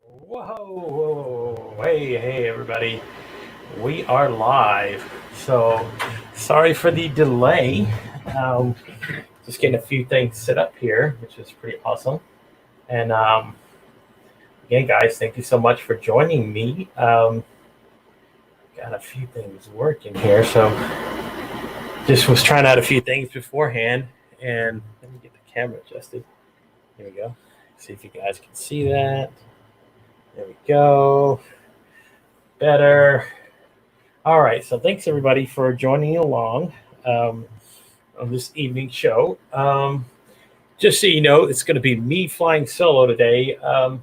Whoa. Hey, everybody. We are live. So, sorry for the delay. Um, just getting a few things set up here, which is pretty awesome. And again, guys, thank you so much for joining me. Got a few things working here. So, just was trying out a few things beforehand. And let me get the camera adjusted. Here we go. See if you guys can see that. There we go. Better. All right, so thanks everybody for joining along on this evening show. Just so you know, it's going to be me flying solo today. I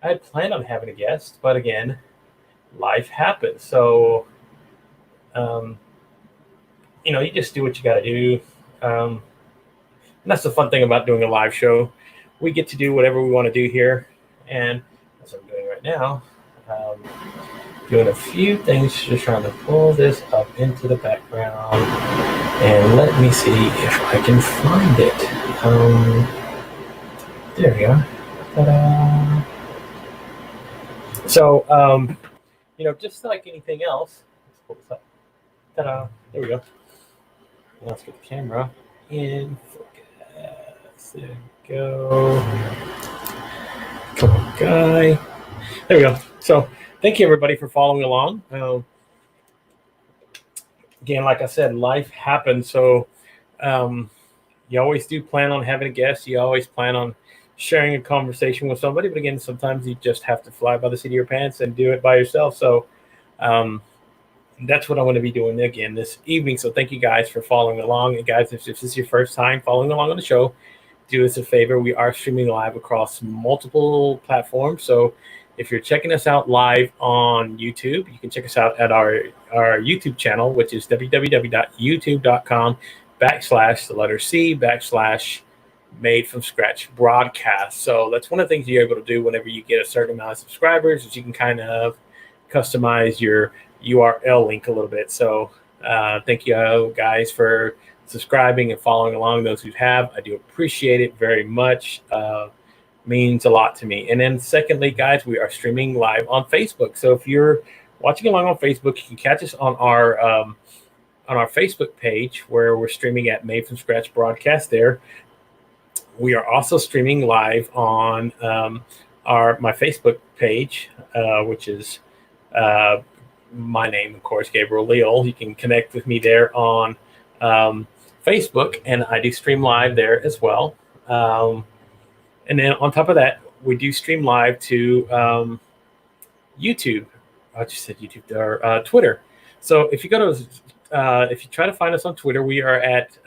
had planned on having a guest, but again, life happens. So, um, you just do what you got to do. And that's the fun thing about doing a live show. We get to do whatever we want to do here. And that's what I'm doing right now. Doing a few things, just trying to pull this up into the background. And let me see if I can find it. There we go. Ta-da. So, just like anything else, let's pull this up. Ta-da. There we go. Now let's get the camera in focus. There we go. Come on, guy. There we go. So, thank you everybody for following along. Again, like I said, life happens. So you always do plan on having a guest. You always plan on sharing a conversation with somebody. But again, sometimes you just have to fly by the seat of your pants and do it by yourself. So that's what I'm going to be doing again this evening. So thank you guys for following along. And guys, if this is your first time following along on the show, do us a favor. We are streaming live across multiple platforms. So if you're checking us out live on YouTube, you can check us out at our YouTube channel, which is www.youtube.com/C/made from scratch broadcast. So that's one of the things you're able to do whenever you get a certain amount of subscribers, is you can kind of customize your URL link a little bit. So thank you guys for subscribing and following along. Those who have, I do appreciate it very much. Means a lot to me. And then secondly, guys, we are streaming live on Facebook. So if you're watching along on Facebook, you can catch us on our Facebook page, where we're streaming at Made from Scratch broadcast there. We are also streaming live on my Facebook page, which is my name, of course, Gabriel Leal. You can connect with me there on Facebook, and I do stream live there as well. And then on top of that, we do stream live to YouTube. I just said YouTube, or Twitter. So if you go to, if you try to find us on Twitter, we are at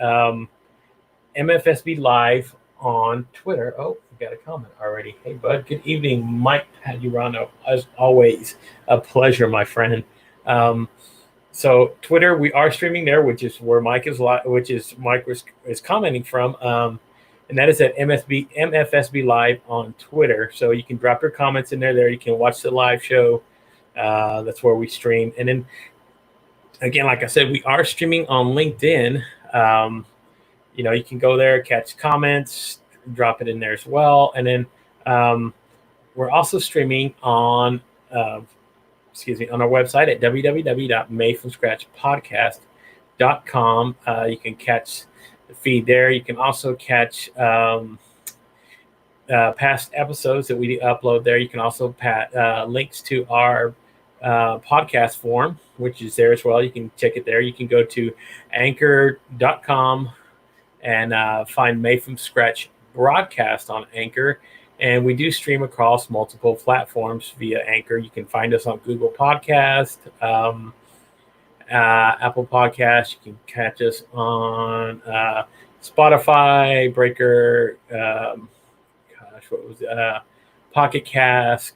MFSB Live on Twitter. Oh, we got a comment already. Hey, bud. Good evening, Mike Padurano. As always, a pleasure, my friend. So Twitter, we are streaming there, which is where Mike is commenting from. And that is at MFSB Live on Twitter. So you can drop your comments in there. You can watch the live show. That's where we stream. And then, again, like I said, we are streaming on LinkedIn. You can go there, catch comments, drop it in there as well. And then we're also streaming on our website at www.madefromscratchpodcast.com. You can catch the feed there. You can also catch past episodes that we upload there. You can also links to our podcast form, which is there as well. You can check it there. You can go to anchor.com and find Made from Scratch broadcast on Anchor. And we do stream across multiple platforms via Anchor. You can find us on Google Podcast, Apple Podcasts. You can catch us on Spotify, Breaker, Pocket Cast.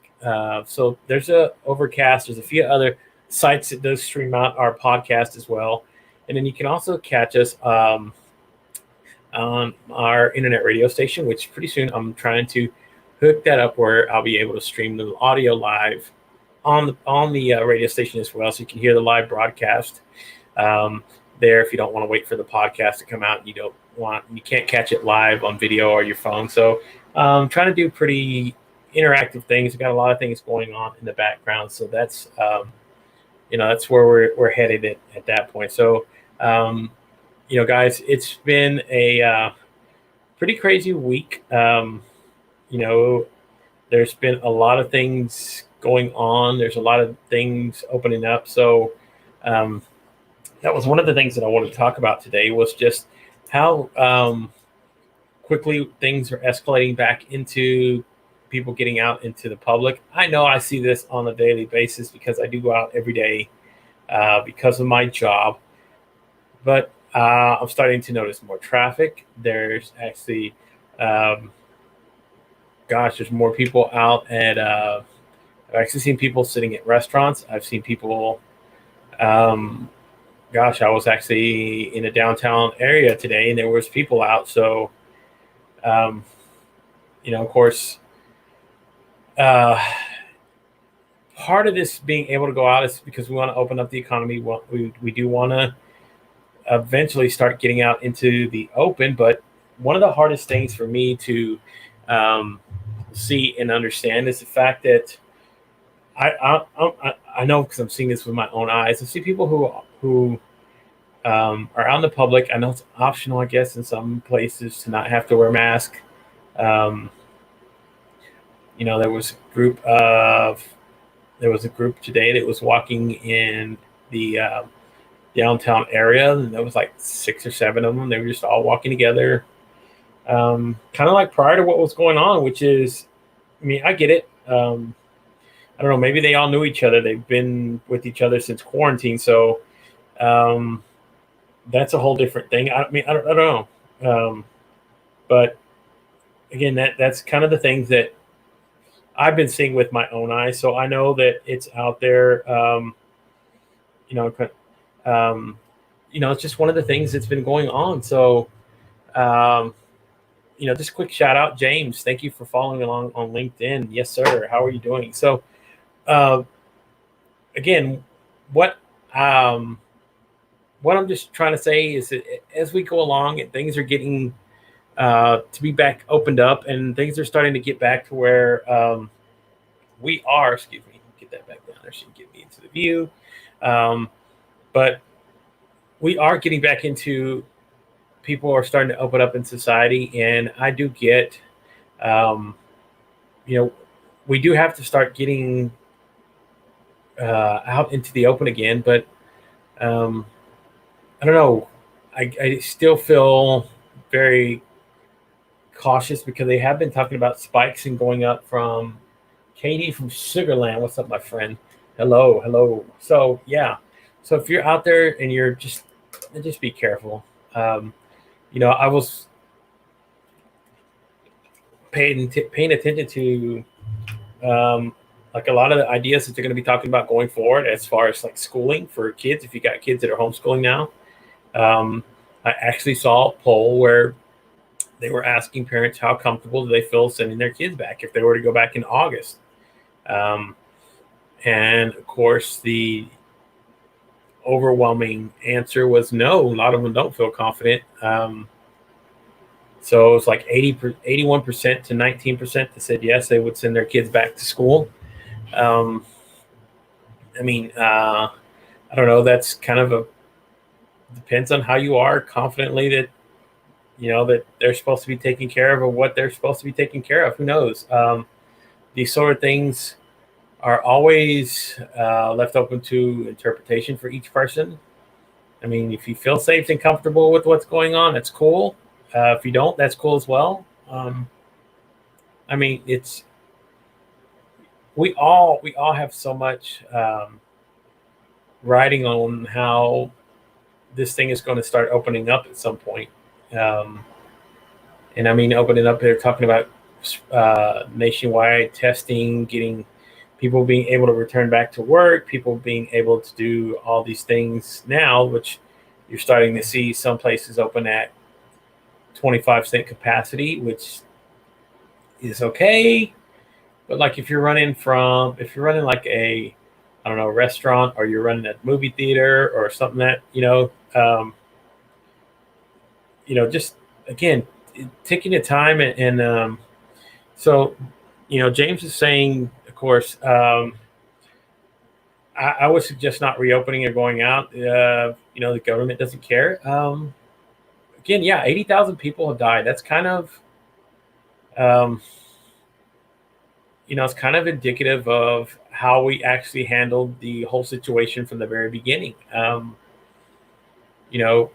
So there's Overcast. There's a few other sites that does stream out our podcast as well. And then you can also catch us on our internet radio station, which pretty soon I'm trying to hook that up where I'll be able to stream the audio live on the radio station as well, so you can hear the live broadcast there. If you don't want to wait for the podcast to come out, you can't catch it live on video or your phone. So trying to do pretty interactive things. We've got a lot of things going on in the background. So that's that's where we're headed at that point. So guys, it's been a pretty crazy week. You know, there's been a lot of things going on. There's a lot of things opening up. So that was one of the things that I wanted to talk about today was just how quickly things are escalating back into people getting out into the public. I know I see this on a daily basis because I do go out every day because of my job. But I'm starting to notice more traffic. There's actually, there's more people out at. I've actually seen people sitting at restaurants. I've seen people. I was actually in a downtown area today, and there was people out. So, of course, part of this being able to go out is because we want to open up the economy. We do want to eventually start getting out into the open, but one of the hardest things for me to see and understand is the fact that I know because I'm seeing this with my own eyes. I see people who are out in the public. I know it's optional, I guess, in some places to not have to wear a mask. There was a group today that was walking in the downtown area, and there was like 6 or 7 of them. They were just all walking together, kind of like prior to what was going on, which is, I get it. I don't know, maybe they all knew each other. They've been with each other since quarantine. So that's a whole different thing. I don't know. But again, that's kind of the things that I've been seeing with my own eyes. So I know that it's out there. It's just one of the things that's been going on. So, just a quick shout out, James. Thank you for following along on LinkedIn. Yes, sir. How are you doing? So, again, what I'm just trying to say is that as we go along and things are getting to be back opened up and things are starting to get back to where we are, excuse me, get that back down there so you can get me into the view. But we are getting back into, people are starting to open up in society. And I do get, we do have to start getting out into the open again. But I don't know. I still feel very cautious because they have been talking about spikes and going up from Katie from Sugarland. What's up, my friend? Hello. So, yeah. So if you're out there and you're just be careful. I was paying attention to like a lot of the ideas that they're going to be talking about going forward as far as like schooling for kids. If you got kids that are homeschooling now, I actually saw a poll where they were asking parents how comfortable do they feel sending their kids back if they were to go back in August. And of course, the overwhelming answer was no. A lot of them don't feel confident. So it's like 81% to 19% that said yes, they would send their kids back to school. I don't know. That's kind of depends on how you are confidently that, that they're supposed to be taking care of or what they're supposed to be taking care of. Who knows? These sort of things are always left open to interpretation for each person. If you feel safe and comfortable with what's going on, that's cool. If you don't, that's cool as well. It's we all have so much riding on how this thing is going to start opening up at some point. Opening up, they're talking about nationwide testing, getting people being able to return back to work, people being able to do all these things now, which you're starting to see some places open at 25% capacity, which is okay. But like if you're running like a, I don't know, restaurant, or you're running a movie theater or something that, just again, taking the time and so James is saying, of course, I would suggest not reopening or going out. The government doesn't care. Again, yeah, 80,000 people have died. That's kind of, um, it's kind of indicative of how we actually handled the whole situation from the very beginning. You know,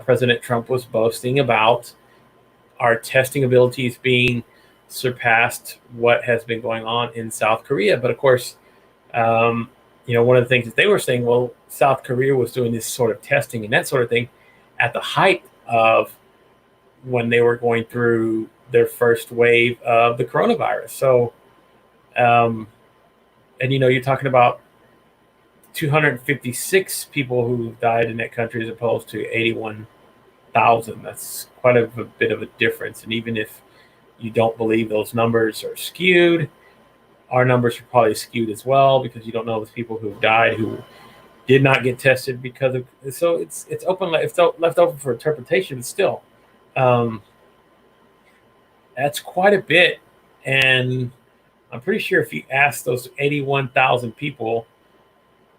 President Trump was boasting about our testing abilities being surpassed what has been going on in South Korea. But of course, um, one of the things that they were saying, well, South Korea was doing this sort of testing and that sort of thing at the height of when they were going through their first wave of the coronavirus. So, um, and you're talking about 256 people who died in that country as opposed to 81,000. That's quite a bit of a difference. And even if you don't believe those numbers are skewed, our numbers are probably skewed as well because you don't know those people who died who did not get tested because of. So it's open. It's left open for interpretation, but still, um, that's quite a bit. And I'm pretty sure if you ask those 81,000 people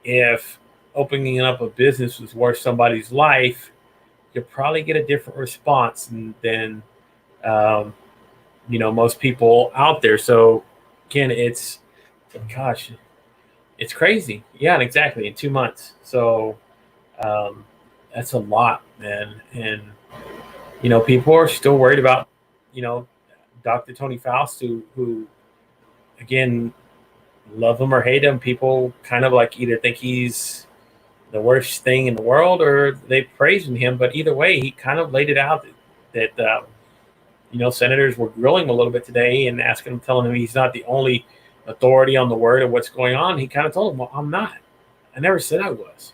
if opening up a business was worth somebody's life, you'll probably get a different response than um, most people out there. So again, gosh, it's crazy. Yeah, exactly. In 2 months. So um, that's a lot, man. And people are still worried about you know Dr. Tony Fauci, who again, love him or hate him, people kind of like either think he's the worst thing in the world or they praising him. But either way, he kind of laid it out that senators were grilling him a little bit today and asking him, telling him he's not the only authority on the word of what's going on. He kind of told him, well, I'm not. I never said I was.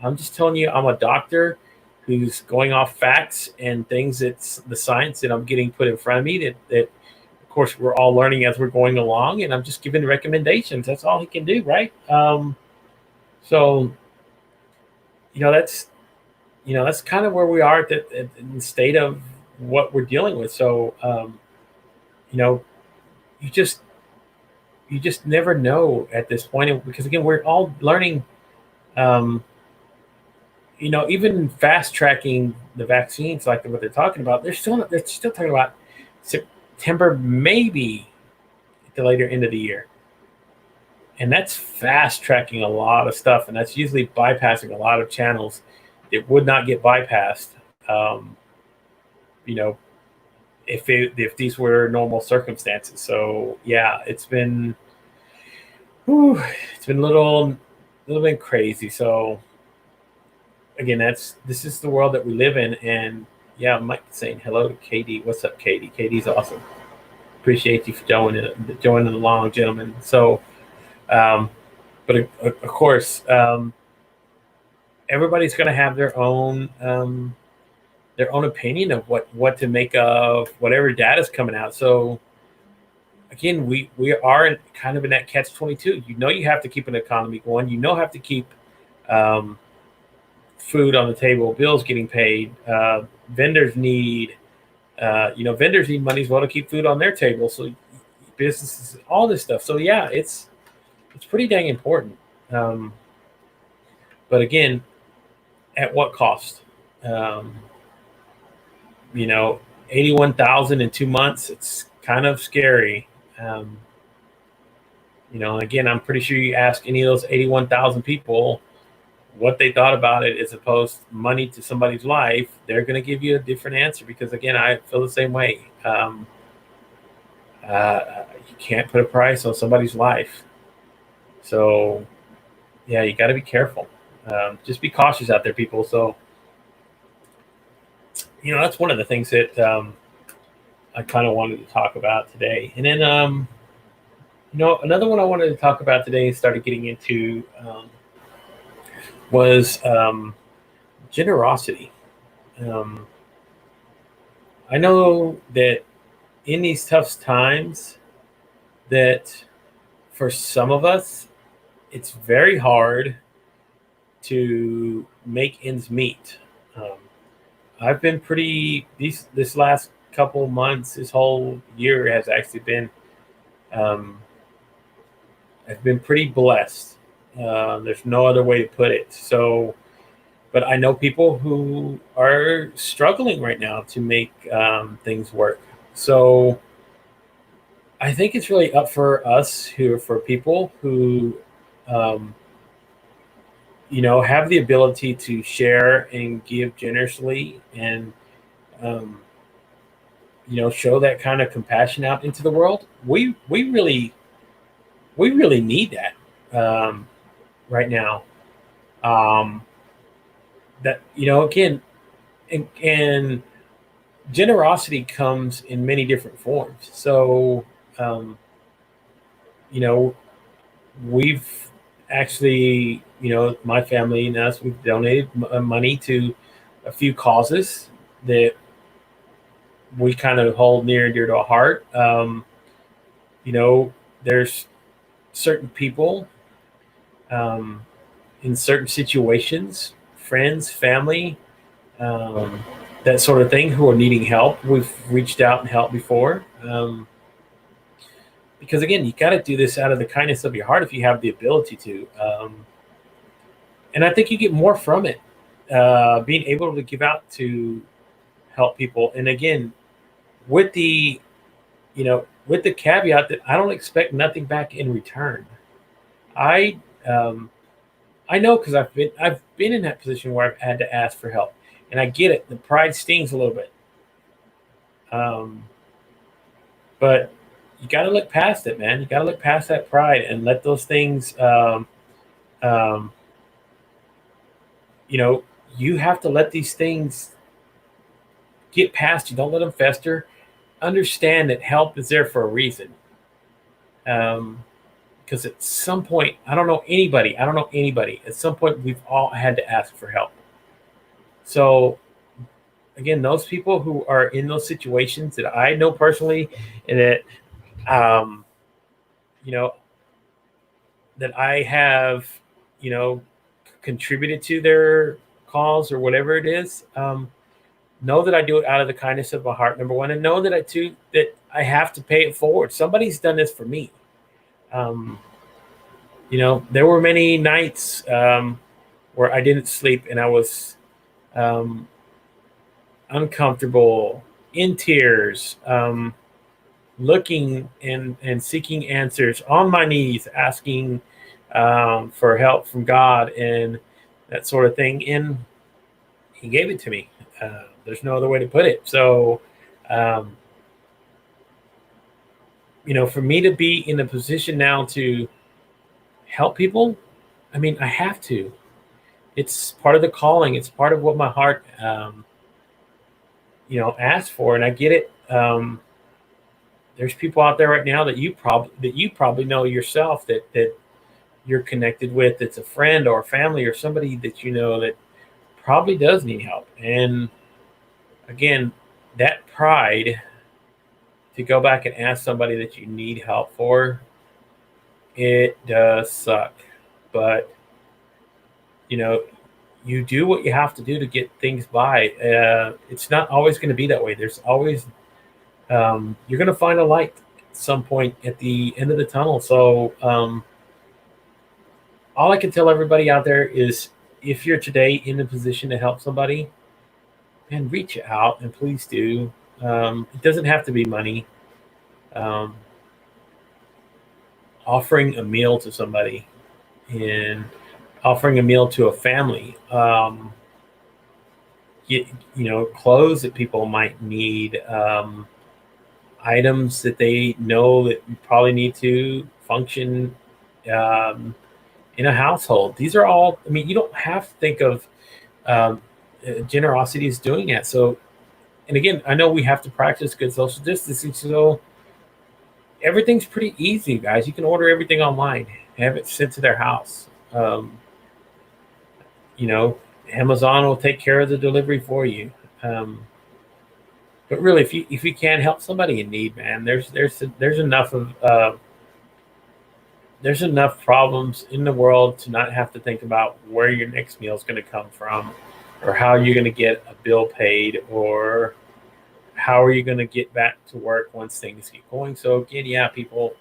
I'm just telling you, I'm a doctor who's going off facts and things that's the science that I'm getting put in front of me that of course we're all learning as we're going along, and I'm just giving recommendations. That's all he can do, right? So that's kind of where we are in the state of what we're dealing with. So you know you just you just never know at this point because again we're all learning. um, Even fast tracking the vaccines, like what they're talking about, they're still talking about September, maybe the later end of the year, and that's fast tracking a lot of stuff, and that's usually bypassing a lot of channels that would not get bypassed. Um, you know, if these were normal circumstances. So yeah, it's been a little bit crazy. So again, this is the world that we live in. And yeah, Mike saying hello to Katie. What's up, Katie? Katie's awesome. Appreciate you for joining along, gentlemen. So, um, but of course, everybody's going to have their own opinion of what to make of whatever data is coming out. So again, we are kind of in that catch-22. You have to keep an economy going. Have to keep um, food on the table, bills getting paid. Vendors need money as well to keep food on their table. So businesses, all this stuff. So yeah, it's pretty dang important. Um, but again, at what cost? Um, 81,000 in 2 months. It's kind of scary. Um, again, I'm pretty sure you ask any of those 81,000 people what they thought about it as opposed to money to somebody's life, they're going to give you a different answer because, again, I feel the same way. You can't put a price on somebody's life. So, yeah, you got to be careful. Just be cautious out there, people. So, that's one of the things that I kind of wanted to talk about today. And then, another one I wanted to talk about today and started getting into was generosity. I know that in these tough times, that for some of us, it's very hard to make ends meet. Um, I've been this last couple months, this whole year has actually been Um, I've been pretty blessed. There's no other way to put it. So, but I know people who are struggling right now to make things work. So I think it's really up for us for people who, um, have the ability to share and give generously and, um, show that kind of compassion out into the world. We really need that right now. Um, that again, and generosity comes in many different forms. So, um, you know, we've actually, my family and us, we've donated money to a few causes that we kind of hold near and dear to our heart. You know, there's certain people um, in certain situations, friends, family, um, that sort of thing, who are needing help. We've reached out and helped before. Because again, you got to do this out of the kindness of your heart if you have the ability to. And I think you get more from it, being able to give out to help people. And again, with the with the caveat that I don't expect nothing back in return. I um, I know because I've been in that position where I've had to ask for help, and I get it. The pride stings a little bit, um, but you got to look past it, man. You got to look past that pride and let those things. Um, you know, you have to let these things get past you. Don't let them fester. Understand that help is there for a reason. Um, because at some point, I don't know anybody. At some point, we've all had to ask for help. So again, those people who are in those situations that I know personally, and that um, you know that I have, you know, contributed to their cause or whatever it is. Know that I do it out of the kindness of my heart, number one, and know that I have to pay it forward. Somebody's done this for me. Um, there were many nights where I didn't sleep and I was um, uncomfortable, in tears, looking and seeking answers, on my knees, asking for help from God and that sort of thing. And He gave it to me. There's no other way to put it. So, um, for me to be in a position now to help people, I mean, I have to. It's part of the calling. It's part of what my heart, asked for, and I get it. There's people out there right now that you probably know yourself, that you're connected with. That's a friend or a family or somebody that you know that probably does need help. And again, that pride to go back and ask somebody that you need help for, it does suck. But you know, you do what you have to do to get things by. It's not always going to be that way. There's always you're going to find a light at some point at the end of the tunnel. So all I can tell everybody out there is, if you're today in a position to help somebody, and reach out, and please do. It doesn't have to be money. Um, Offering a meal to somebody, and offering a meal to a family. Get, clothes that people might need, items that they know that you probably need to function um, in a household. These are all. I mean, you don't have to think of um, generosity as doing that. So, and again, I know we have to practice good social distancing. So everything's pretty easy, guys. You can order everything online, have it sent to their house. Um, you know, Amazon will take care of the delivery for you. But really, if you can help somebody in need, man, there's enough of there's enough problems in the world to not have to think about where your next meal is going to come from, or how you're going to get a bill paid, or how are you going to get back to work once things get going? So again, yeah, people,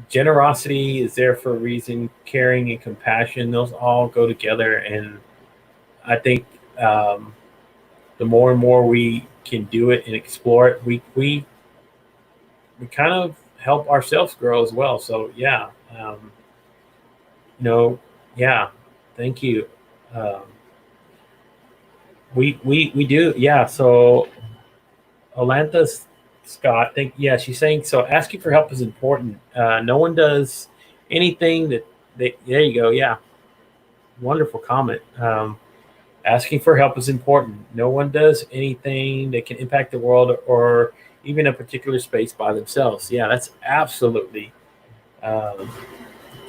generosity is there for a reason. Caring and compassion, those all go together. And I think um, the more and more we can do it and explore it, we kind of help ourselves grow as well. So yeah, you know, yeah, thank you. Um, we do, yeah. So Olantha Scott, think yeah, she's saying so. Asking for help is important. No one does anything that they. There you go. Yeah, wonderful comment. Asking for help is important. No one does anything that can impact the world or even a particular space by themselves. Yeah, that's absolutely um,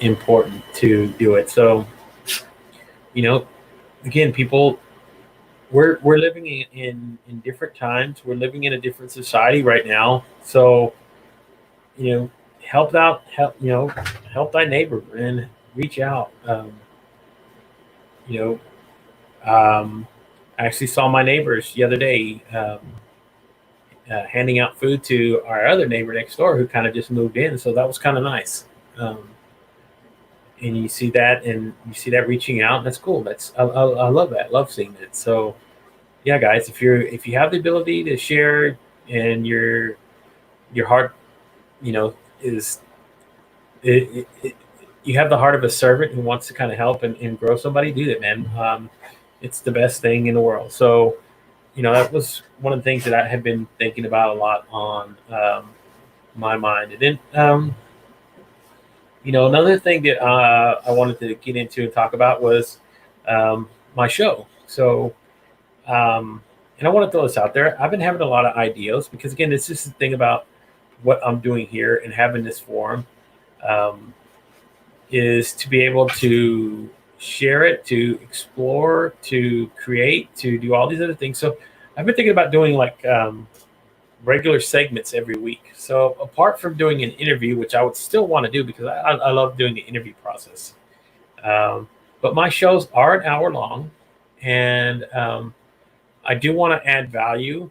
important to do it. So you know, again, people, we're living in different times. We're living in a different society right now. So you know, help thy neighbor and reach out. You know, I actually saw my neighbors the other day handing out food to our other neighbor next door who kind of just moved in. So that was kind of nice. Um, and you see that reaching out. That's cool. I love that. Love seeing that. So yeah, guys, if you have the ability to share and your heart, you know, is it, you have the heart of a servant who wants to kind of help and grow somebody, do that, man. It's the best thing in the world. So, that was one of the things that I had been thinking about a lot on my mind. And then, another thing that I wanted to get into and talk about was my show. So, and I want to throw this out there. I've been having a lot of ideas because, again, it's just the thing about what I'm doing here and having this forum. Um, is to be able to share it, to explore, to create, to do all these other things. So I've been thinking about doing like regular segments every week. So apart from doing an interview, which I would still want to do because I love doing the interview process. But my shows are an hour long, and I do want to add value.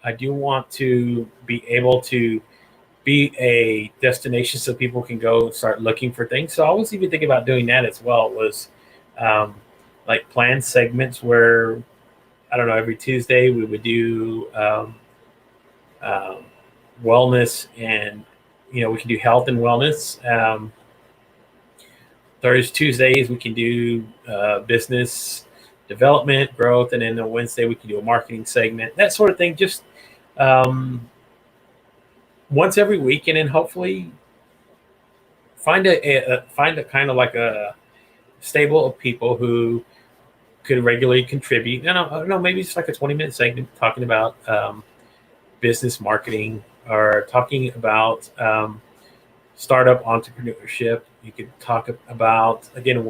I do want to be able to be a destination so people can go start looking for things. So I was even thinking about doing that as well. Was um, like planned segments where I don't know, every Tuesday we would do um, wellness, and we can do health and wellness. Thursdays, Tuesdays we can do business development, growth, and then on Wednesday we can do a marketing segment, that sort of thing. Just um, once every week, and then hopefully find a kind of like a stable of people who could regularly contribute. And I don't know, maybe it's like a 20-minute segment talking about business marketing or talking about startup entrepreneurship. You could talk about, again,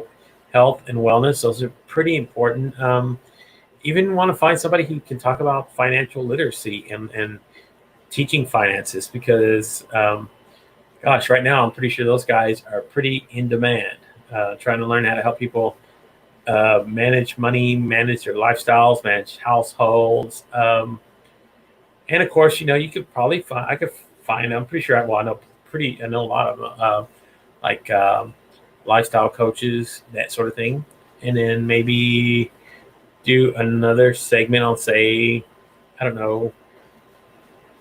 health and wellness. Those are pretty important. Even want to find somebody who can talk about financial literacy and teaching finances because gosh, right now I'm pretty sure those guys are pretty in demand. Trying to learn how to help people manage money, manage their lifestyles, manage households, and of course, you could probably find. I could find. I'm pretty sure. I know a lot of like lifestyle coaches, that sort of thing, and then maybe do another segment on, say, I don't know,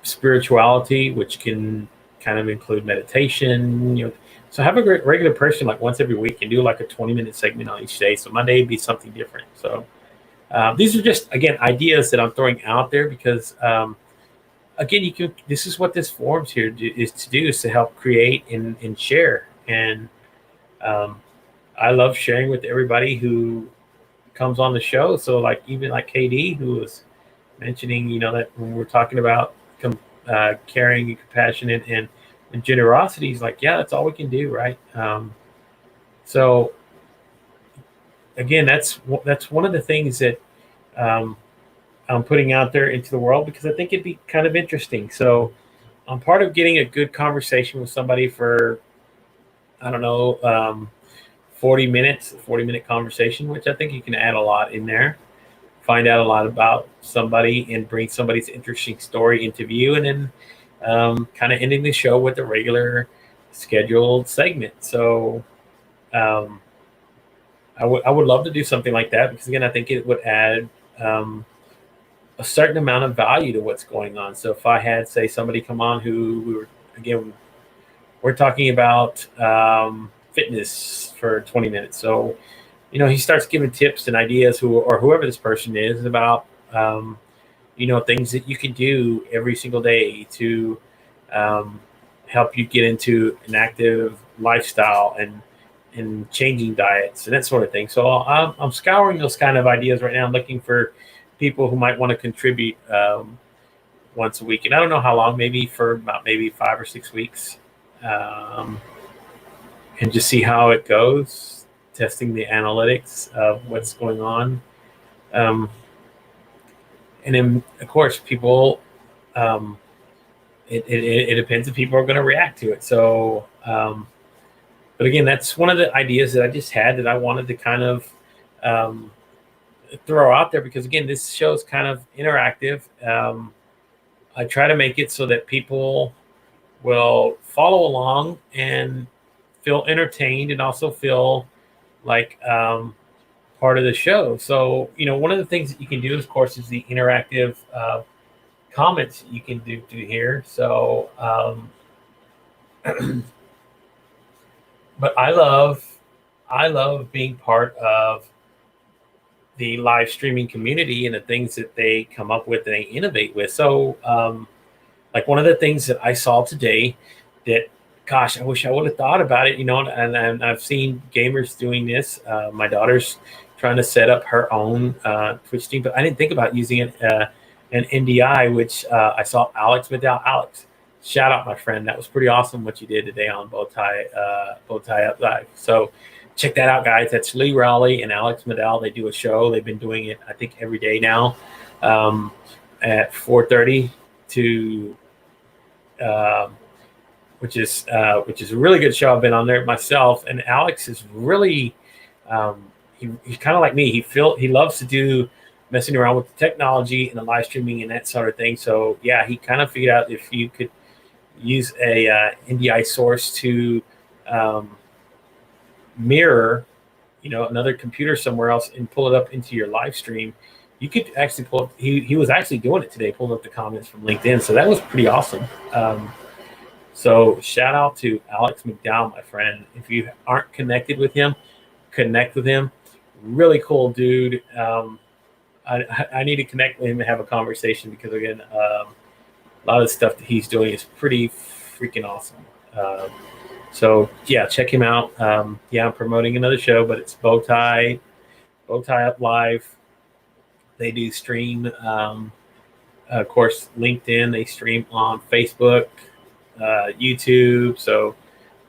spirituality, which can kind of include meditation. So have a great regular person like once every week and do like a 20-minute segment on each day. So Monday would be something different. So these are just, again, ideas that I'm throwing out there because again, this is what this forum's here is to do, is to help create and share. And I love sharing with everybody who comes on the show. So like even like KD, who was mentioning, that when we're talking about caring and compassionate and generosity, he's like, yeah, that's all we can do, right? So again, that's one of the things that um, I'm putting out there into the world because I think it'd be kind of interesting. So I'm part of getting a good conversation with somebody for, I don't know, 40 minute conversation, which I think you can add a lot in there find out a lot about somebody and bring somebody's interesting story into view, and then kind of ending the show with a regular scheduled segment. So um, I would love to do something like that, because again, I think it would add a certain amount of value to what's going on. So if I had, say, somebody come on who we were, again, we're talking about fitness for 20 minutes. So, he starts giving tips and ideas, or whoever this person is, about, things that you can do every single day to um, help you get into an active lifestyle, and changing diets and that sort of thing. So I'm scouring those kind of ideas right now. I'm looking for people who might want to contribute once a week. And I don't know how long, maybe for about maybe 5 or 6 weeks, um, and just see how it goes, testing the analytics of what's going on. Um, and then, of course, people, um, it depends if people are going to react to it. So, but again, that's one of the ideas that I just had that I wanted to kind of um, throw out there, because again, this show is kind of interactive. I try to make it so that people will follow along and feel entertained, and also feel like part of the show. So, one of the things that you can do, of course, is the interactive comments that you can do here. So, but I love being part of the live streaming community and the things that they come up with and they innovate with. So, like one of the things that I saw today that, gosh, I wish I would have thought about it, and I've seen gamers doing this. My daughter's trying to set up her own Twitch stream, but I didn't think about using an NDI, which I saw Alex Medal. Alex, shout out, my friend. That was pretty awesome what you did today on Bowtie Up Live. So check that out, guys. That's Lee Rowley and Alex Medal. They do a show. They've been doing it, I think, every day now, at 4:30 to which is a really good show. I've been on there myself, and Alex is really he's kind of like me. He loves to do messing around with the technology and the live streaming and that sort of thing. So yeah, he kind of figured out if you could use a NDI source to mirror, another computer somewhere else and pull it up into your live stream. You could actually pull up, he was actually doing it today, pulling up the comments from LinkedIn. So that was pretty awesome. So shout out to Alex McDowell, my friend. If you aren't connected with him, connect with him. Really cool dude. I need to connect with him and have a conversation, because again, a lot of the stuff that he's doing is pretty freaking awesome. So yeah, check him out. I'm promoting another show, but it's Bowtie Up Live. They do stream, of course, LinkedIn. They stream on Facebook, YouTube. So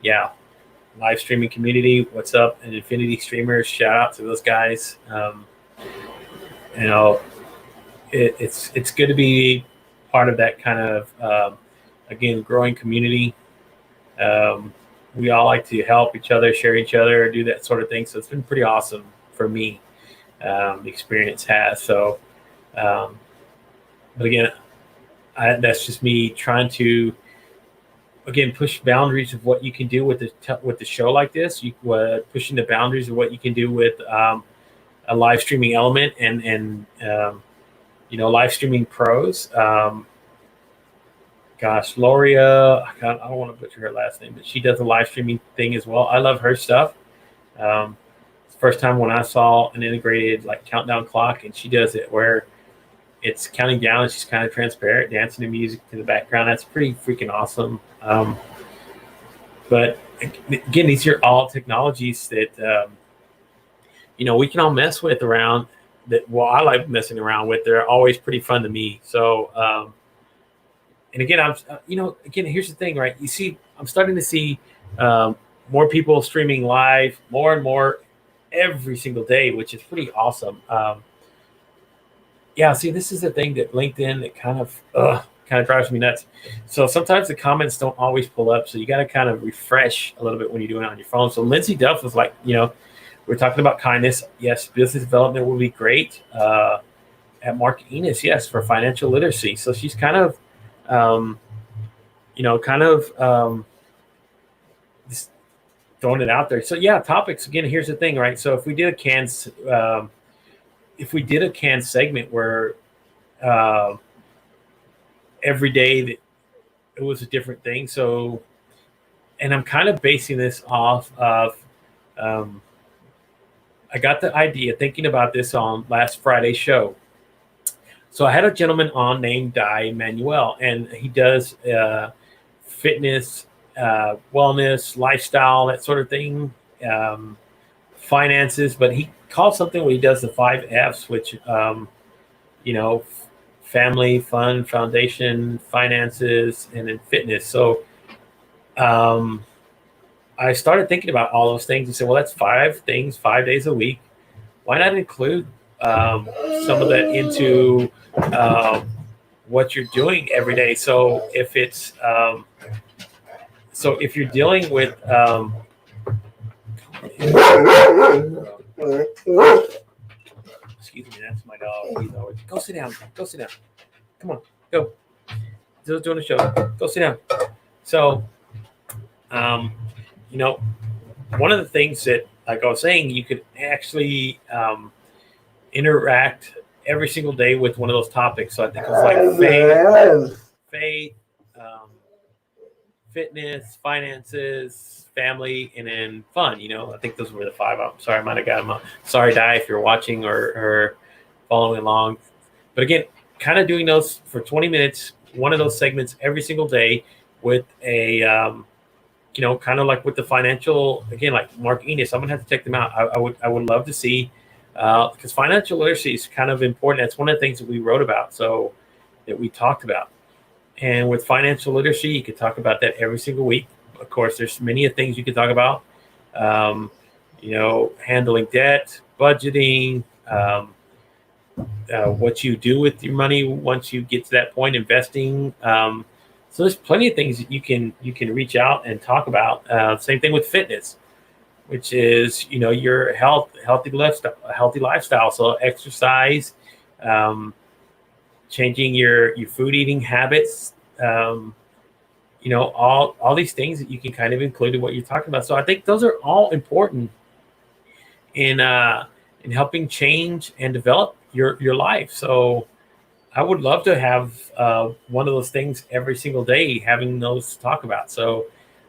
yeah, live streaming community. What's up? And Infinity Streamers. Shout out to those guys. It's good to be part of that kind of again, growing community. We all like to help each other, share each other, do that sort of thing. So it's been pretty awesome for me. The experience has. So, but again, that's just me trying to, again, push boundaries of what you can do with the show like this. Pushing the boundaries of what you can do with a live streaming element, and live streaming pros. Gosh, Loria, I don't want to butcher her last name, but she does a live streaming thing as well. I love her stuff. It's the first time when I saw an integrated countdown clock, and she does it where it's counting down and she's kind of transparent, dancing to music to the background. That's pretty freaking awesome. But again, these are all technologies that we can all mess with around. I like messing around with. They're always pretty fun to me. So. And again, here's the thing, right? You see, I'm starting to see more people streaming live, more and more every single day, which is pretty awesome. See, this is the thing that LinkedIn that kind of drives me nuts. So sometimes the comments don't always pull up, so you got to kind of refresh a little bit when you're doing it on your phone. So Lindsay Duff was like, we're talking about kindness. Yes, business development will be great. at Market Enos, yes, for financial literacy. So she's kind of, um, just throwing it out there. So yeah, topics again. Here's the thing, right? So if we did a canned segment where uh, every day that it was a different thing. So, and I'm kind of basing this off of. Um, I got the idea thinking about this on last Friday's show. So I had a gentleman on named Di Manuel, and he does fitness, wellness, lifestyle, that sort of thing, finances. But he calls something what he does the 5 Fs, which you know, family, fun, foundation, finances, and then fitness. So um, I started thinking about all those things and said, well, that's 5 things, 5 days a week. Why not include some of that into what you're doing every day? So if you're dealing with excuse me, that's my dog. He's always go sit down. Go sit down. Come on, go. Still doing the show. Go sit down. So, you know, one of the things that, like I was saying, you could actually interact every single day with one of those topics. So I think it was like faith, fitness, finances, family, and then fun. I think those were the 5. I'm sorry, I might have got them. Sorry, Di, if you're watching or following along. But again, kind of doing those for 20 minutes, one of those segments every single day with a, kind of like with the financial, again, like Mark Enos. I'm gonna have to check them out. I would love to see, because financial literacy is kind of important. That's one of the things that we wrote about, so that we talked about. And with financial literacy, you could talk about that every single week. Of course, there's many things you could talk about. Handling debt, budgeting, what you do with your money once you get to that point, investing. So there's plenty of things that you can reach out and talk about. Same thing with fitness, which is your healthy lifestyle. So exercise, changing your food eating habits. All these things that you can kind of include in what you're talking about. So I think those are all important in helping change and develop your life. So I would love to have one of those things every single day, having those to talk about. So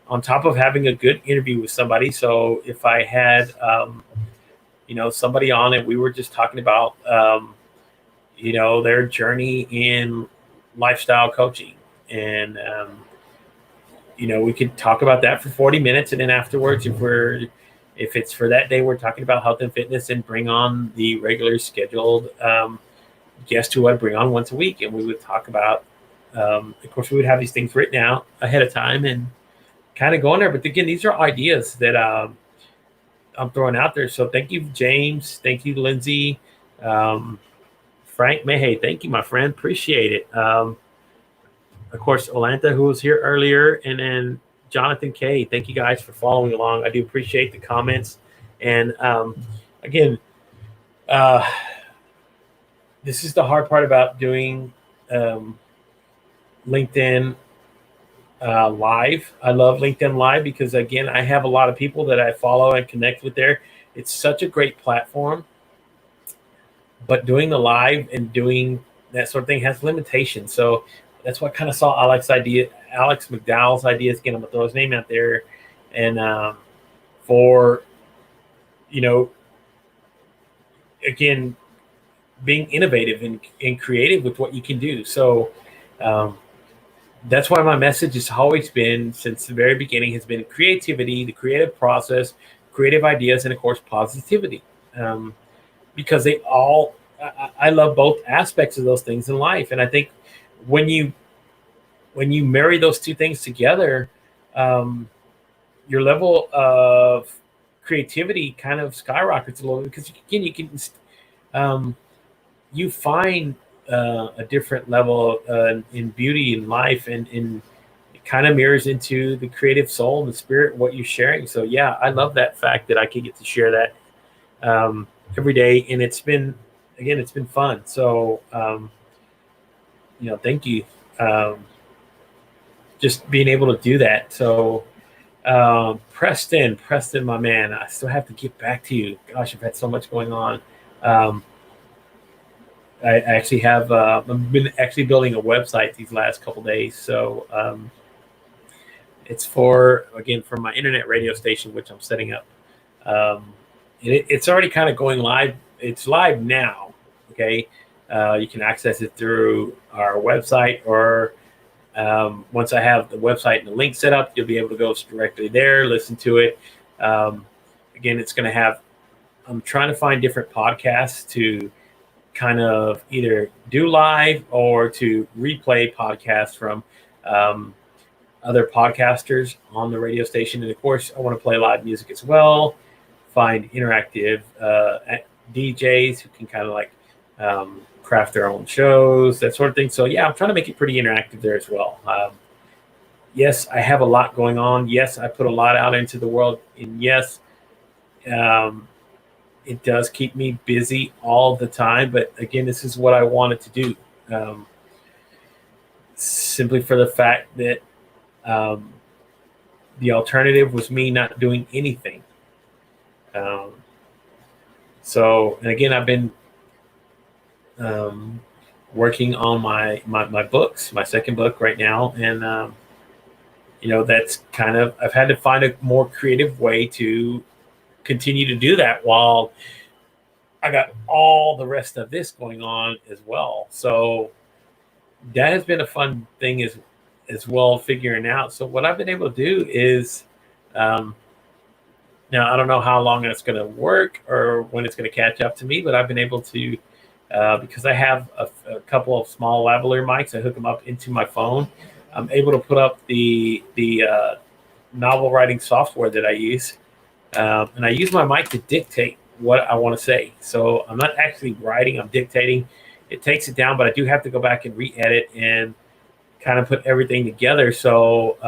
on top of having a good interview with somebody, so if I had somebody on and we were just talking about their journey in lifestyle coaching, and we could talk about that for 40 minutes, and then afterwards, if it's for that day, we're talking about health and fitness, and bring on the regular scheduled guest who I'd bring on once a week, and we would talk about. Of course, we would have these things written out ahead of time and kind of go in there. But again, these are ideas that I'm throwing out there. So thank you, James. Thank you, Lindsay. Frank Mayhay, thank you, my friend. Appreciate it. Of course, Olanta, who was here earlier, and then Jonathan K. Thank you guys for following along. I do appreciate the comments. And again, this is the hard part about doing LinkedIn Live. I love LinkedIn Live because, again, I have a lot of people that I follow and connect with there. It's such a great platform. But doing the live and doing that sort of thing has limitations. So that's what I kind of saw Alex McDowell's ideas. Again, I'm going to throw his name out there. And for, again, being innovative and creative with what you can do. So that's why my message has always been, since the very beginning, has been creativity, the creative process, creative ideas, and, of course, positivity. Because I love both aspects of those things in life. And I think when you marry those two things together, your level of creativity kind of skyrockets a little bit, because again, you find a different level in beauty in life, and it kind of mirrors into the creative soul and the spirit, what you're sharing. So yeah, I love that fact that I can get to share that every day. And it's been again, it's been fun. So, thank you. Um, just being able to do that. So, Preston, my man, I still have to get back to you. Gosh, I've had so much going on. Um, I actually have I've been actually building a website these last couple days. So it's for my internet radio station, which I'm setting up. Um, it's already kind of going live. It's live now. Okay, you can access it through our website, or once I have the website and the link set up, you'll be able to go directly there, listen to it. Um, again, it's going to have. I'm trying to find different podcasts to kind of either do live or to replay podcasts from um, other podcasters on the radio station. And of course, I want to play live music as well, find interactive DJs who can kind of like craft their own shows, that sort of thing. So, yeah, I'm trying to make it pretty interactive there as well. Yes, I have a lot going on. Yes, I put a lot out into the world. And yes, it does keep me busy all the time. But again, this is what I wanted to do. Simply for the fact that the alternative was me not doing anything. And again, I've been working on my books, my second book right now. And, that's kind of, I've had to find a more creative way to continue to do that while I got all the rest of this going on as well. So that has been a fun thing as well, figuring out. So what I've been able to do is, now I don't know how long it's going to work or when it's going to catch up to me, but I've been able to, because I have a couple of small lavalier mics, I hook them up into my phone. I'm able to put up the novel writing software that I use, and I use my mic to dictate what I want to say. So I'm not actually writing, I'm dictating. It takes it down, but I do have to go back and re-edit and kind of put everything together. So,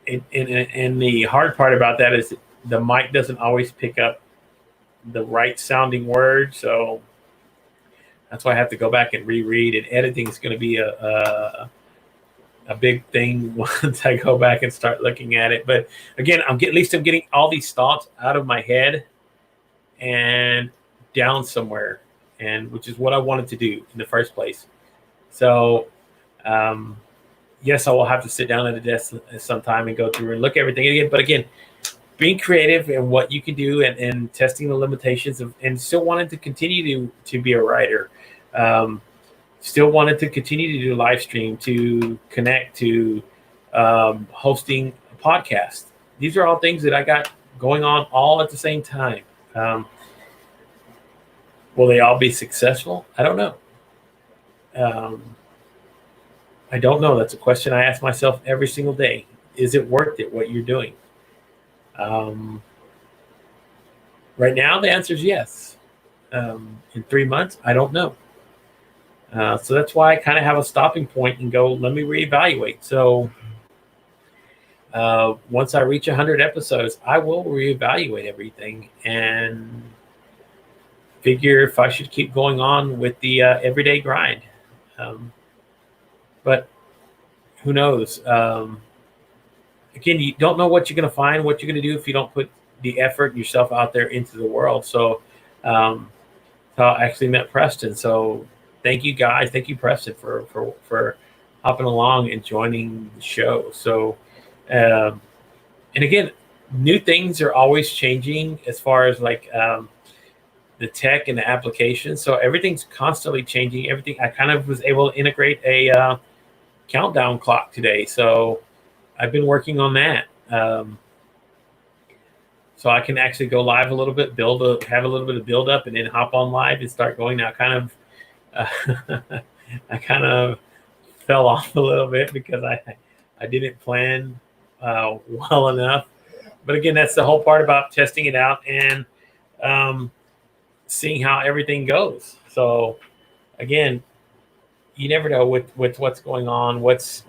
and the hard part about that is the mic doesn't always pick up the right sounding word. So that's why I have to go back and reread, and editing is going to be a big thing once I go back and start looking at it. But again, at least I'm getting all these thoughts out of my head and down somewhere, and which is what I wanted to do in the first place. So, yes, I will have to sit down at a desk sometime and go through and look at everything again. But again, being creative and what you can do, and testing the limitations of, and still wanted to continue to be a writer. Still wanted to continue to do live stream, to connect, to hosting a podcast. These are all things that I got going on all at the same time. Will they all be successful? I don't know. I don't know. That's a question I ask myself every single day. Is it worth it, what you're doing? Right now, the answer is yes. In 3 months, I don't know. So that's why I kind of have a stopping point and go, let me reevaluate. So once I reach 100 episodes, I will reevaluate everything and figure if I should keep going on with the everyday grind. But who knows? Again, you don't know what you're going to find, what you're going to do if you don't put the effort yourself out there into the world. So I actually met Preston. So thank you guys. Thank you, Preston, for hopping along and joining the show. So, and again, new things are always changing as far as like the tech and the application. So everything's constantly changing. Everything. I kind of was able to integrate a countdown clock today. So I've been working on that. So I can actually go live a little bit, have a little bit of build up, and then hop on live and start going. Now, I kind of fell off a little bit because I didn't plan well enough. But again, that's the whole part about testing it out and seeing how everything goes. So again, you never know with what's going on. What's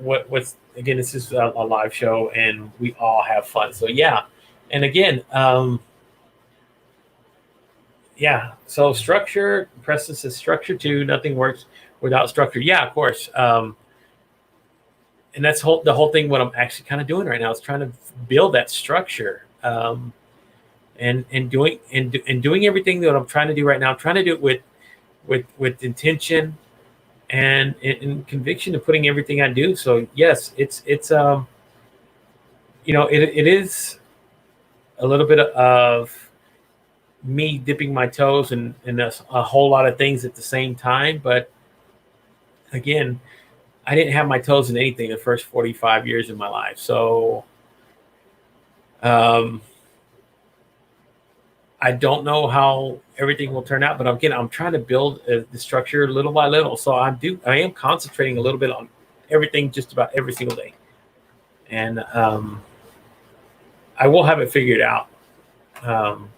again, this is a live show and we all have fun. So yeah. And again, Yeah. So structure, Preston says structure too. Nothing works without structure. Yeah, of course. And that's the whole thing. What I'm actually kind of doing right now is trying to build that structure, and doing everything that I'm trying to do right now. I'm trying to do it with intention and conviction of putting everything I do. So yes, it's it is a little bit of me dipping my toes in a whole lot of things at the same time. But again, I didn't have my toes in anything the first 45 years of my life. So um, I don't know how everything will turn out. But again, I'm trying to build the structure little by little. So I am concentrating a little bit on everything just about every single day. And I will have it figured out. Um,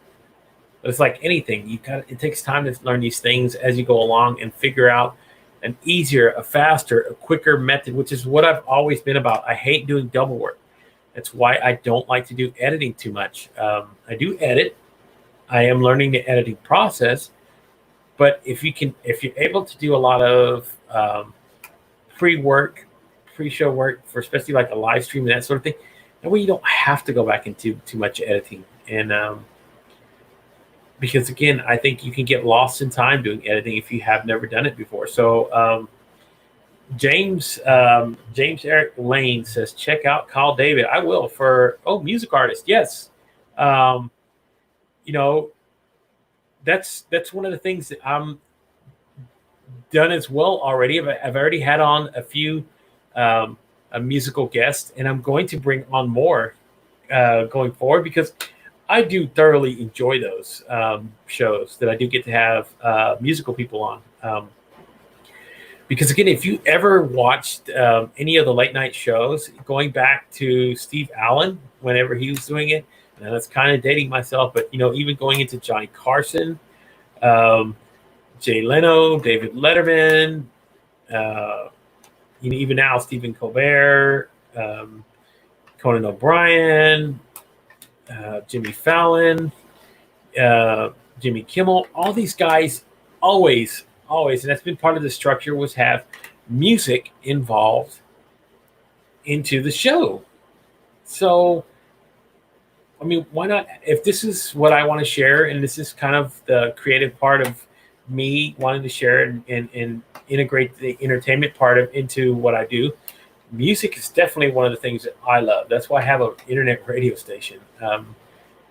but it's like anything, it takes time to learn these things as you go along and figure out an easier, a faster, a quicker method, which is what I've always been about. I hate doing double work. That's why I don't like to do editing too much. I do edit. I am learning the editing process, but if you're able to do a lot of pre-work, pre-show work for especially like a live stream and that sort of thing, that way you don't have to go back into too much editing. And because again, I think you can get lost in time doing editing if you have never done it before. So James Eric Lane says, check out Kyle David. I will for music artist. Yes. Um, you know, that's one of the things that I'm done as well already. I've already had on a few a musical guests, and I'm going to bring on more going forward because I do thoroughly enjoy those shows that I do get to have musical people on. Because again, if you ever watched any of the late night shows, going back to Steve Allen, whenever he was doing it, and that's kind of dating myself, but even going into Johnny Carson, um, Jay Leno, David Letterman, uh, even now Stephen Colbert, Conan O'Brien, Jimmy Fallon, Jimmy Kimmel, all these guys always, and that's been part of the structure, was have music involved into the show. So, I mean, why not? If this is what I want to share, and this is kind of the creative part of me wanting to share and integrate the entertainment part of into what I do, music is definitely one of the things that I love. That's why I have an internet radio station,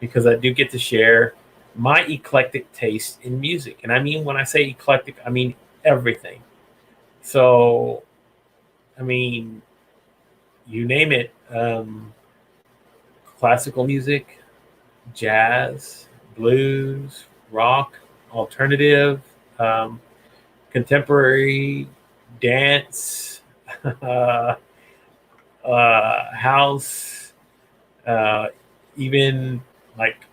because I do get to share my eclectic taste in music. And I mean, when I say eclectic, I mean everything. So, I mean, you name it, classical music, jazz, blues, rock, alternative, um, contemporary, dance, uh, house, even like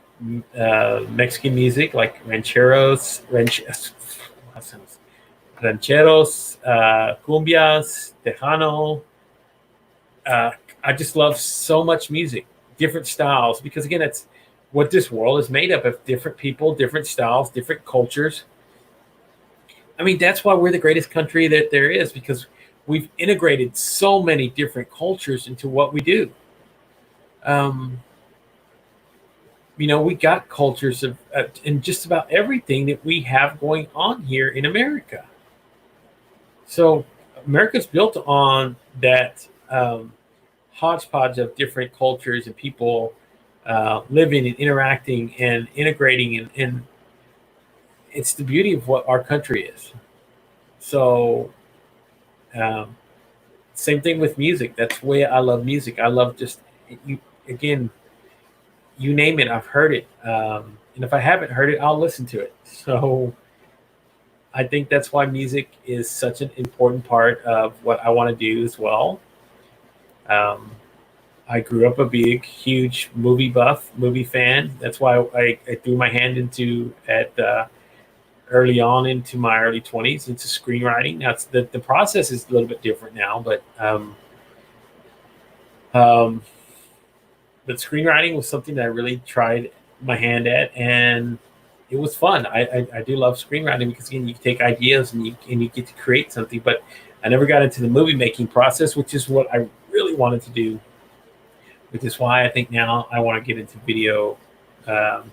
Mexican music, like rancheros, cumbias, tejano. I just love so much music, different styles, because again, it's what this world is made up of: different people, different styles, different cultures. I mean, that's why we're the greatest country that there is, because we've integrated so many different cultures into what we do. Um, we got cultures of in just about everything that we have going on here in America. So America's built on that hodgepodge of different cultures and people living and interacting and integrating, and it's the beauty of what our country is. So um, same thing with music. That's the way I love music. I love just you again. You name it, I've heard it, and if I haven't heard it, I'll listen to it. So I think that's why music is such an important part of what I want to do as well. Um, I grew up a big, huge movie buff, movie fan. That's why I threw my hand into at early on into my early 20s into screenwriting. That's the process is a little bit different now, um, but screenwriting was something that I really tried my hand at, and it was fun. I do love screenwriting because again, you take ideas and you get to create something. But I never got into the movie making process, which is what I really wanted to do. Which is why I think now I want to get into video, um,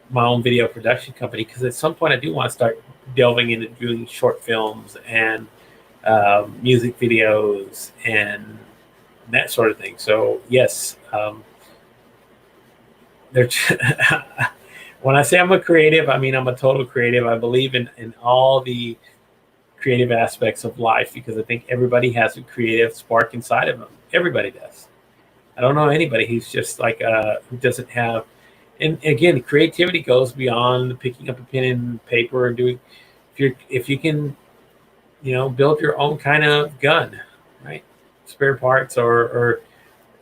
my own video production company. Because at some point I do want to start delving into doing short films and music videos and that sort of thing. So yes, they're when I say I'm a creative, I mean I'm a total creative. I believe in all the creative aspects of life because I think everybody has a creative spark inside of them. Everybody does. I don't know anybody who's just like who doesn't have. And again, creativity goes beyond picking up a pen and paper and doing. If you can, build your own kind of gun, right? Spare parts or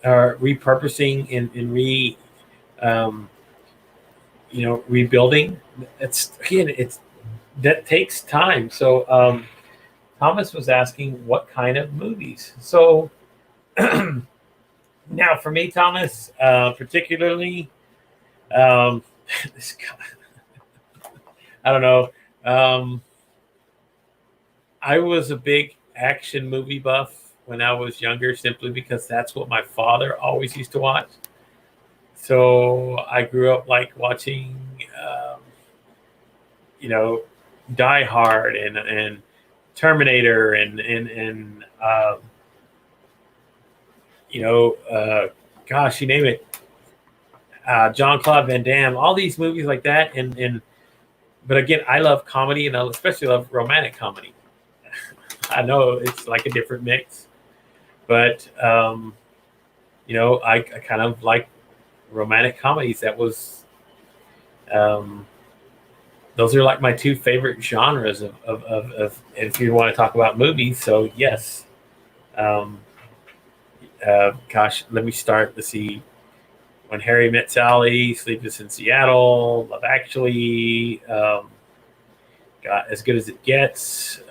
repurposing and um, rebuilding. It's that takes time. So Thomas was asking what kind of movies. So now for me, Thomas, particularly, um, this I don't know. Um, I was a big action movie buff when I was younger, simply because that's what my father always used to watch. So I grew up like watching, um, you know, Die Hard and Terminator and you know, gosh, you name it, John Claude Van Damme, all these movies like that. And but again, I love comedy and I especially love romantic comedy. I know it's like a different mix, but I kind of like romantic comedies. That was um, those are like my two favorite genres of if you want to talk about movies. So yes, um, gosh, let me start. Let's see. When Harry Met Sally, Sleepless in Seattle, Love Actually, got As Good as It Gets,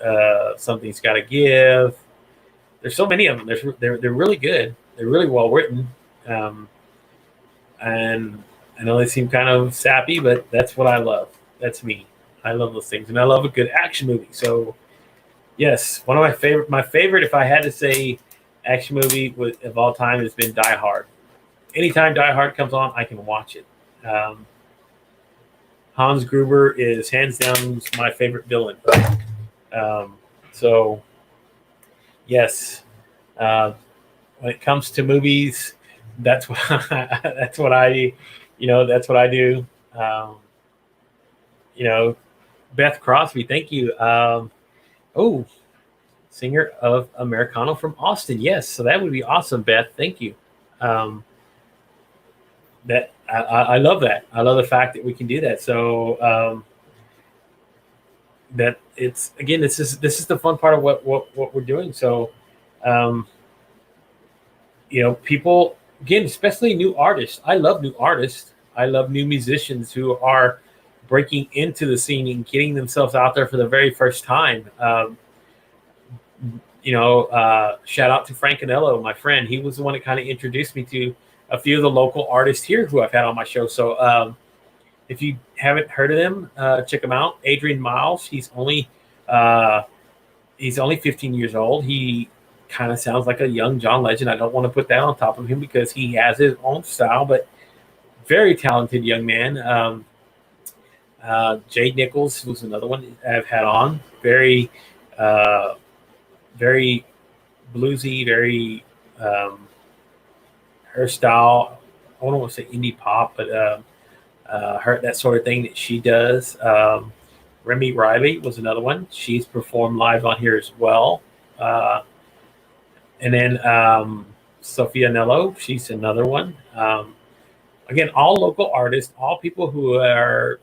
Something's Got to Give. There's so many of them. They're really good. They're really well written, and I know they seem kind of sappy, but that's what I love. That's me. I love those things, and I love a good action movie. So yes, one of my favorite, if I had to say, action movie of all time has been Die Hard. Anytime Die Hard comes on, I can watch it. Um, Hans Gruber is hands down my favorite villain. Um, so yes, uh, when it comes to movies, that's what that's what that's what I do. Um, you know, Beth Crosby, thank you. Oh, singer of Americano from Austin. Yes, so that would be awesome, Beth. Thank you. Um, that I love that. I love the fact that we can do that. So that it's again, this is the fun part of what we're doing. So um, people again, especially new artists. I love new artists. I love new musicians who are breaking into the scene and getting themselves out there for the very first time. Shout out to Frank Anello, my friend. He was the one that kind of introduced me to a few of the local artists here who I've had on my show. So if you haven't heard of them, check them out. Adrian Miles. He's only 15 years old. He kind of sounds like a young John Legend. I don't want to put that on top of him because he has his own style, but very talented young man. Jade Nichols was another one I've had on. Very, very bluesy, very her style. I don't want to say indie pop, but her that sort of thing that she does. Remy Riley was another one. She's performed live on here as well. And then Sophia Nello, she's another one. Again, all local artists, all people who are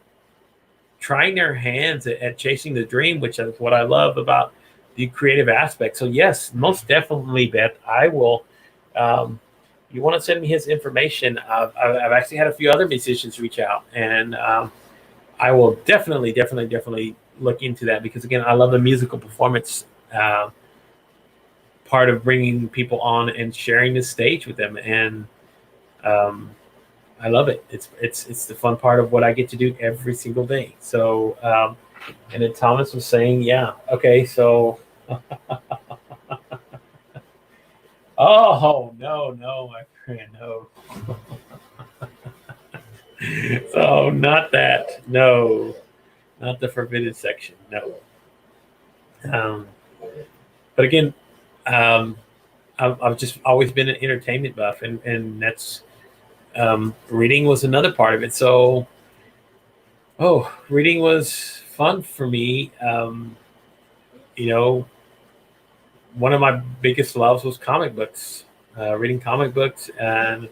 trying their hands at chasing the dream, which is what I love about the creative aspect. So yes, most definitely, Beth, I will. You want to send me his information? I've actually had a few other musicians reach out, and I will definitely look into that because again, I love the musical performance part of bringing people on and sharing the stage with them. And I love it. It's the fun part of what I get to do every single day. So, and then Thomas was saying, yeah, okay, so, oh no, my friend, no. So not that, no, not the forbidden section, no. Um, but again, um, I've just always been an entertainment buff, and that's reading was another part of it. So, reading was fun for me. You know, one of my biggest loves was comic books, reading comic books, and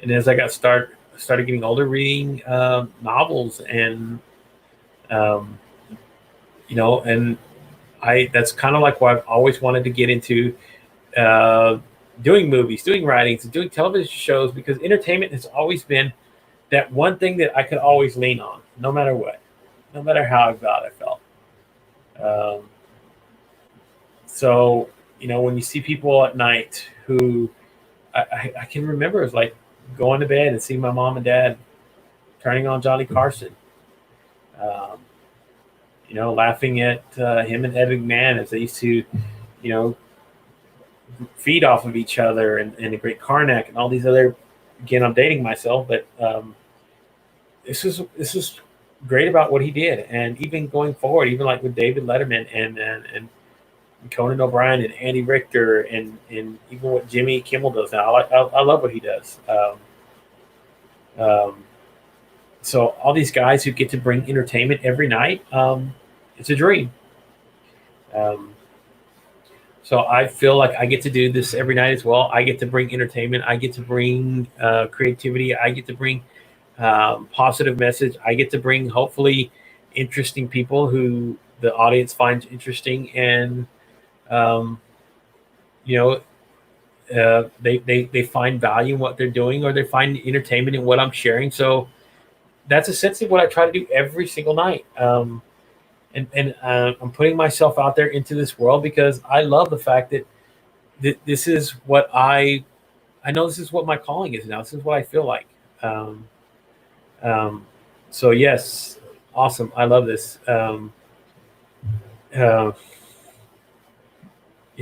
as I started getting older, reading novels, and um, and I that's kind of like why I've always wanted to get into uh, doing movies, doing writings, and doing television shows, because entertainment has always been that one thing that I could always lean on, no matter what, no matter how bad I felt. Um, so, when you see people at night who I can remember, it was like going to bed and seeing my mom and dad turning on Johnny Carson, um, laughing at him and Ed McMahon as they used to, you know, feed off of each other, and the Great Karnak and all these other. Again, I'm dating myself, but this is great about what he did, and even going forward, even like with David Letterman and Conan O'Brien and Andy Richter, and even what Jimmy Kimmel does now. I love what he does. Um, so all these guys who get to bring entertainment every night, it's a dream. Um, so I feel like I get to do this every night as well. I get to bring entertainment. I get to bring creativity. I get to bring positive message. I get to bring hopefully interesting people who the audience finds interesting, and um, you know they find value in what they're doing, or they find entertainment in what I'm sharing. So that's essentially what I try to do every single night. And I'm putting myself out there into this world because I love the fact that this is what I know this is what my calling is now. This is what I feel like. Um, um, so yes, awesome. I love this. Uh,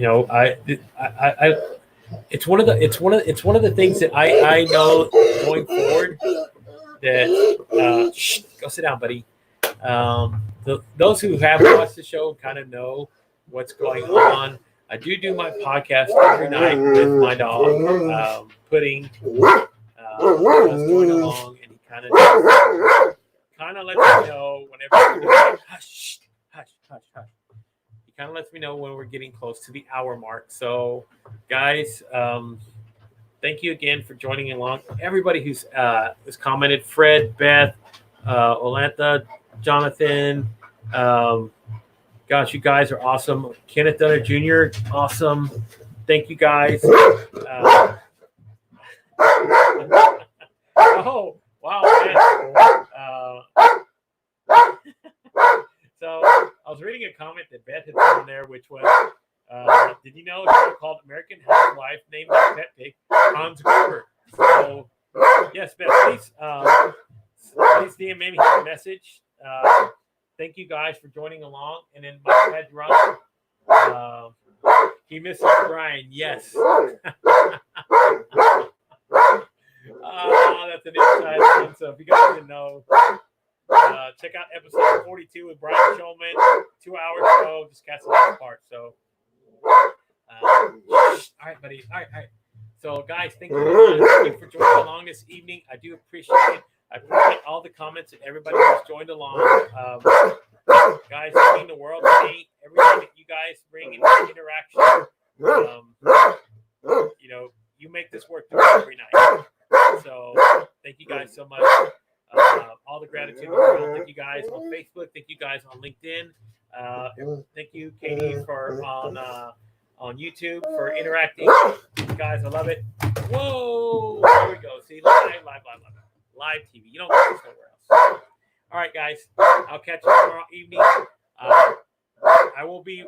I it's one of the things that I know going forward that go sit down, buddy. Those who have watched the show kind of know what's going on. I do my podcast every night with my dog, Pudding. What's going along, and he kind of lets me know whenever we're like, hush, hush, hush, hush. He kind of lets me know when we're getting close to the hour mark. So, guys, thank you again for joining along. Everybody who's commented: Fred, Beth, Olantha, Jonathan. Gosh, you guys are awesome. Kenneth Dunner Jr., awesome. Thank you, guys. Oh, wow, man. So I was reading a comment that Beth had put in there, which was, did you know a show called American Housewife named their pet pig Hans Gruber? So, yes, Beth, please DM me a message. Thank you guys for joining along. And then my head run. He misses Brian. Yes. That's an inside one. So if you guys didn't know, check out episode 42 with Brian Shulman. 2 hour show. Just cast it apart. So, all right, buddy. All right. So, guys, thank you for joining along this evening. I do appreciate it. I appreciate all the comments and everybody who's joined along. Guys, it means the world to me. Everything that you guys bring in interaction, you make this work every night. So thank you guys so much. All the gratitude in the world. Thank you guys on Facebook. Thank you guys on LinkedIn. Thank you, Katie, for on YouTube for interacting. Guys, I love it. Whoa! There we go. See, live TV. You don't get this nowhere else. All right, guys. I'll catch you tomorrow evening. I will be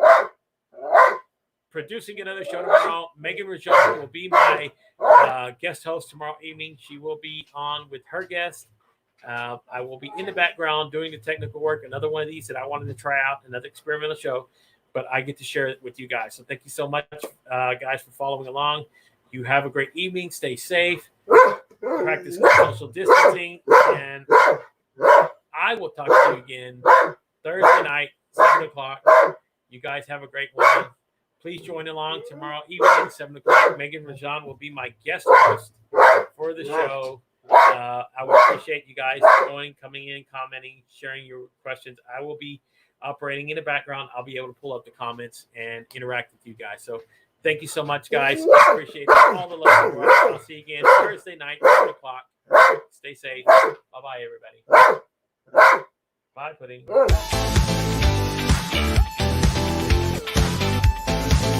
producing another show tomorrow. Megan Rajan will be my guest host tomorrow evening. She will be on with her guest. I will be in the background doing the technical work. Another one of these that I wanted to try out, another experimental show, but I get to share it with you guys. So thank you so much, guys, for following along. You have a great evening. Stay safe. Practice social distancing. And I will talk to you again Thursday night, 7 o'clock. You guys have a great one. Please join along tomorrow evening, 7 o'clock. Megan Rajan will be my guest host for the show. I would appreciate you guys coming in, commenting, sharing your questions. I will be operating in the background. I'll be able to pull up the comments and interact with you guys. So thank you so much, guys. I appreciate all the love. I'll see you again Thursday night, 7 o'clock. Stay safe. Bye-bye, everybody. Bye, Pudding.